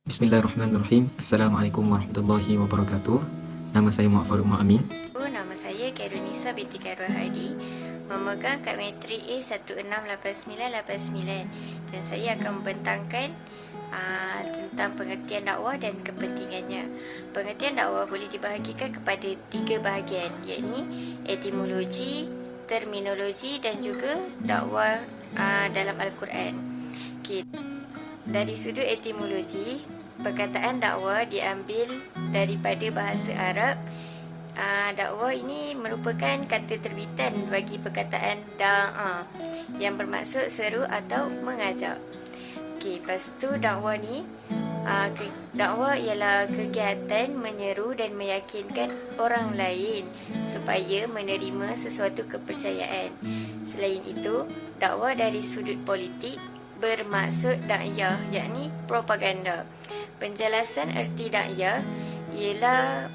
Bismillahirrahmanirrahim. Assalamualaikum warahmatullahi wabarakatuh. Nama saya Muhammad Farouk Mu'amin. Nama saya Khairunisa binti Khairul Hadi, memegang kad matrik A168989, dan saya akan membentangkan tentang pengertian dakwah dan kepentingannya. Pengertian dakwah boleh dibahagikan kepada 3 bahagian, iaitu etimologi, terminologi dan juga dakwah dalam Al-Quran. Okay. Dari sudut etimologi, perkataan dakwah diambil daripada bahasa Arab. Dakwah ini merupakan kata terbitan bagi perkataan da'a yang bermaksud seru atau mengajak. Okey, lepas tu dakwah ni dakwah ialah kegiatan menyeru dan meyakinkan orang lain supaya menerima sesuatu kepercayaan. Selain itu, dakwah dari sudut politik bermaksud dakwah, yakni propaganda. Penjelasan erti dakwah ialah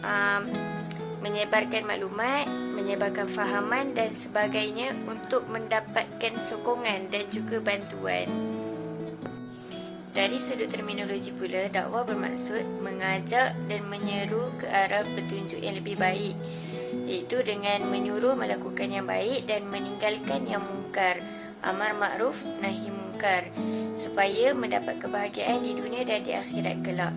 menyebarkan maklumat, menyebarkan fahaman dan sebagainya untuk mendapatkan sokongan dan juga bantuan. Dari sudut terminologi pula, dakwah bermaksud mengajak dan menyeru ke arah petunjuk yang lebih baik, iaitu dengan menyuruh melakukan yang baik dan meninggalkan yang mungkar, amar makruf nahi mungkar, supaya mendapat kebahagiaan di dunia dan di akhirat kelak.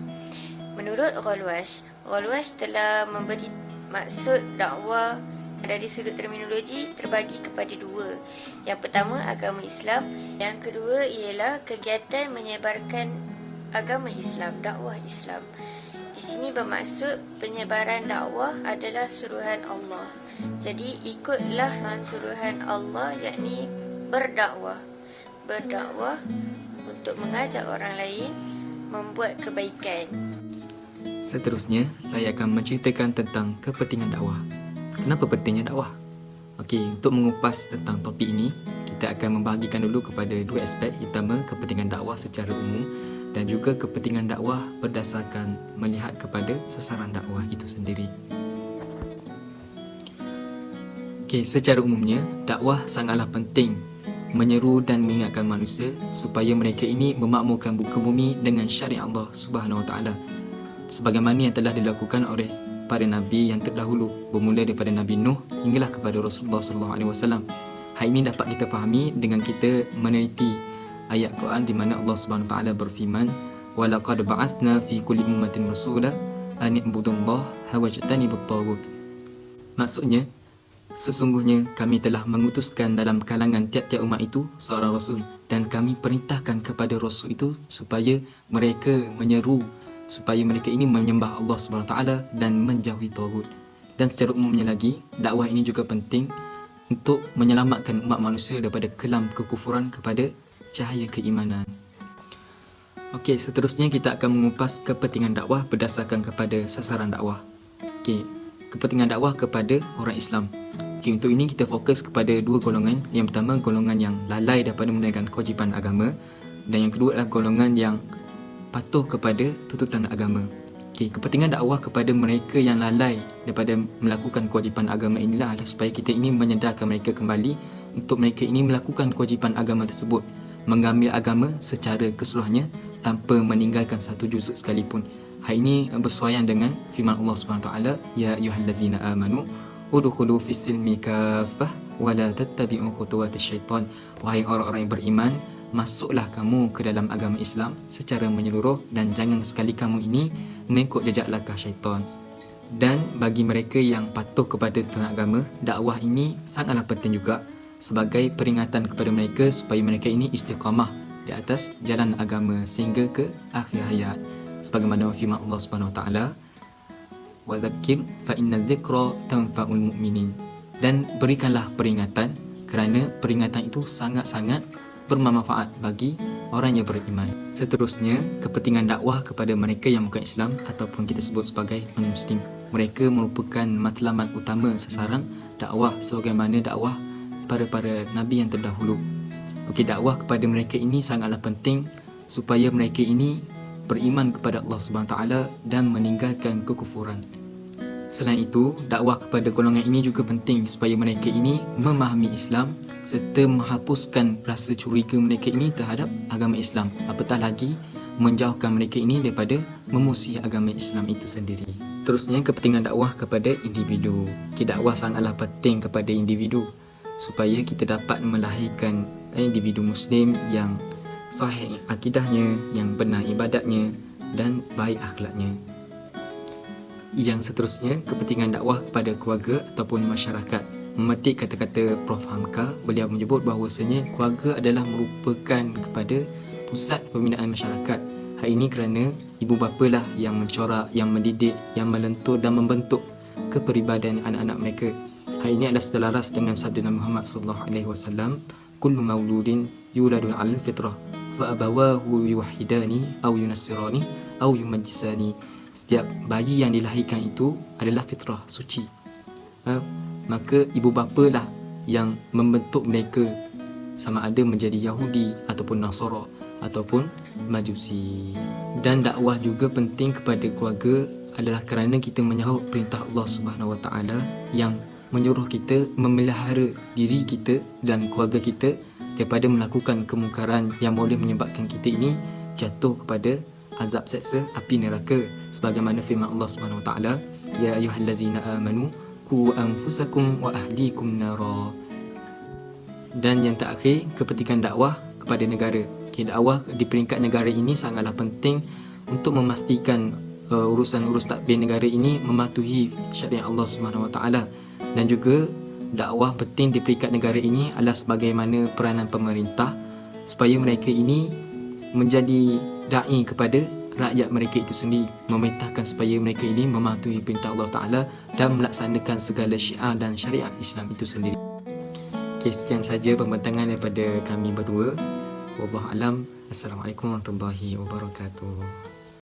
Menurut Ghalwash telah memberi maksud dakwah dari sudut terminologi terbagi kepada 2. Yang pertama, agama Islam. Yang kedua ialah kegiatan menyebarkan agama Islam, dakwah Islam. Di sini bermaksud penyebaran dakwah adalah suruhan Allah. Jadi ikutlah suruhan Allah, yakni berdakwah untuk mengajak orang lain membuat kebaikan. Seterusnya, saya akan menceritakan tentang kepentingan dakwah. Kenapa pentingnya dakwah? Okey, untuk mengupas tentang topik ini, kita akan membahagikan dulu kepada 2 aspek. Pertama, kepentingan dakwah secara umum dan juga kepentingan dakwah berdasarkan melihat kepada sasaran dakwah itu sendiri. Okey, secara umumnya, dakwah sangatlah penting menyeru dan mengingatkan manusia supaya mereka ini memakmurkan muka bumi dengan syariat Allah Subhanahu Wa Taala, sebagaimana yang telah dilakukan oleh para nabi yang terdahulu, bermula daripada Nabi Nuh hinggalah kepada Rasulullah SAW. Hal ini dapat kita fahami dengan kita meneliti ayat Quran di mana Allah Subhanahu Wa Taala berfirman, "Wa laqad ba'athna fi kulli ummatin rasula an i'budullaha wajtanibut taghut." Maksudnya, sesungguhnya kami telah mengutuskan dalam kalangan tiap-tiap umat itu seorang rasul, dan kami perintahkan kepada rasul itu supaya mereka menyeru supaya mereka ini menyembah Allah SWT dan menjauhi taghut. Dan secara umumnya lagi, dakwah ini juga penting untuk menyelamatkan umat manusia daripada kelam kekufuran kepada cahaya keimanan. Okey, seterusnya kita akan mengupas kepentingan dakwah berdasarkan kepada sasaran dakwah. Okey, kepentingan dakwah kepada orang Islam. Okay, untuk ini kita fokus kepada 2 golongan. Yang pertama, golongan yang lalai daripada menunaikan kewajipan agama, dan yang kedua adalah golongan yang patuh kepada tuntutan agama. Okay, kepentingan dakwah kepada mereka yang lalai daripada melakukan kewajipan agama inilah adalah supaya kita ini menyedarkan mereka kembali untuk mereka ini melakukan kewajipan agama tersebut, mengambil agama secara keseluruhannya tanpa meninggalkan satu juzuk sekalipun. Hal ini bersesuaian dengan firman Allah SWT, "Ya ayyuhallazina amanu udkhulu fis-silmi kaffah wa la tattabi'u khutuwatis syaitan." Wahai orang-orang yang beriman, masuklah kamu ke dalam agama Islam secara menyeluruh dan jangan sekali kamu ini mengikut jejak langkah syaitan. Dan bagi mereka yang patuh kepada tuntutan agama, dakwah ini sangatlah penting juga sebagai peringatan kepada mereka supaya mereka ini istiqamah di atas jalan agama sehingga ke akhir hayat. Sebagaimana firman Allah Subhanahu Wa Taala, "Wa dzakir fa inna dzikra tanfa'ul mu'minin." Dan berikanlah peringatan kerana peringatan itu sangat-sangat bermanfaat bagi orang yang beriman. Seterusnya, kepentingan dakwah kepada mereka yang bukan Islam ataupun kita sebut sebagai non-Muslim. Mereka merupakan matlamat utama sasaran dakwah sebagaimana dakwah para nabi yang terdahulu. Okey, dakwah kepada mereka ini sangatlah penting supaya mereka ini beriman kepada Allah Subhanahu Taala dan meninggalkan kekufuran. Selain itu, dakwah kepada golongan ini juga penting supaya mereka ini memahami Islam serta menghapuskan rasa curiga mereka ini terhadap agama Islam. Apatah lagi, menjauhkan mereka ini daripada memusuhi agama Islam itu sendiri. Terusnya, kepentingan dakwah kepada individu. Dakwah sangatlah penting kepada individu supaya kita dapat melahirkan individu Muslim yang sahih akidahnya, yang benar ibadatnya dan baik akhlaknya. Yang seterusnya, kepentingan dakwah kepada keluarga ataupun masyarakat. Memetik kata-kata Prof. Hamka, beliau menyebut bahawasanya keluarga adalah merupakan kepada pusat pembinaan masyarakat. Hal ini kerana ibu bapa lah yang mencorak, yang mendidik, yang melentur dan membentuk kepribadian anak-anak mereka. Hal ini adalah selaras dengan sabda Nabi Muhammad SAW, kullu mauludin yuladu 'alal fitrah fa abawahu yuwahhidani aw yunassirani aw yumajjisani. Setiap bayi yang dilahirkan itu adalah fitrah suci. Maka ibu bapa lah yang membentuk mereka sama ada menjadi Yahudi ataupun Nasara ataupun Majusi. Dan dakwah juga penting kepada keluarga adalah kerana kita menyahut perintah Allah Subhanahu Wa Taala yang menyuruh kita memelihara diri kita dan keluarga kita daripada melakukan kemungkaran yang boleh menyebabkan kita ini jatuh kepada azab seksa api neraka, sebagaimana firman Allah Subhanahu Wa Taala, ya ayyuhallazina amanu qu anfusakum wa ahlikum nara. Dan yang terakhir, kepentingan dakwah kepada negara. Dakwah di peringkat negara ini sangatlah penting untuk memastikan urusan-urus takbir negara ini mematuhi syariat Allah Subhanahu Wa Taala. Dan juga dakwah penting di peringkat negara ini adalah sebagaimana peranan pemerintah supaya mereka ini menjadi dai kepada rakyat mereka itu sendiri, memerintahkan supaya mereka ini mematuhi perintah Allah Taala dan melaksanakan segala syiar dan syariat Islam itu sendiri. Okey, sekian saja pembentangan daripada kami berdua. Wallahu alam. Assalamualaikum warahmatullahi wabarakatuh.